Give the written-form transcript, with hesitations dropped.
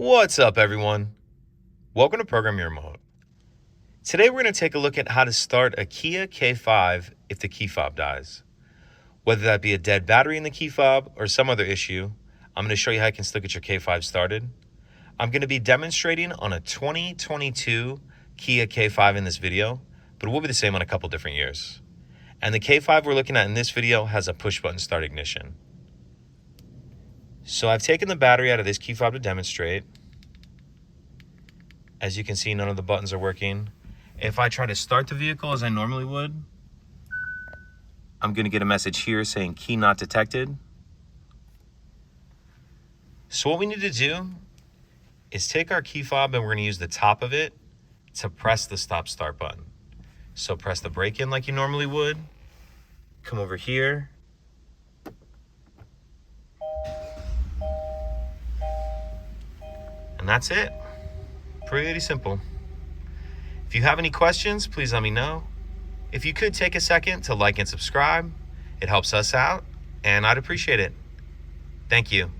What's up, everyone? Welcome to Program Your Remote. Today we're going to take a look at how to start a Kia K5 if the key fob dies. Whether that be a dead battery in the key fob or some other issue, I'm going to show you how you can still get your K5 started. I'm going to be demonstrating on a 2022 Kia K5 in this video, but it will be the same on a couple different years. And the K5 we're looking at in this video has a push button start ignition. So I've taken the battery out of this key fob to demonstrate. As you can see, none of the buttons are working. If I try to start the vehicle as I normally would, I'm going to get a message here saying key not detected. So what we need to do is take our key fob and we're going to use the top of it to press the stop start button. So press the brake in like you normally would. Come over here. And that's it. Pretty simple. If you have any questions, please let me know. If you could take a second to like and subscribe, it helps us out, and I'd appreciate it. Thank you.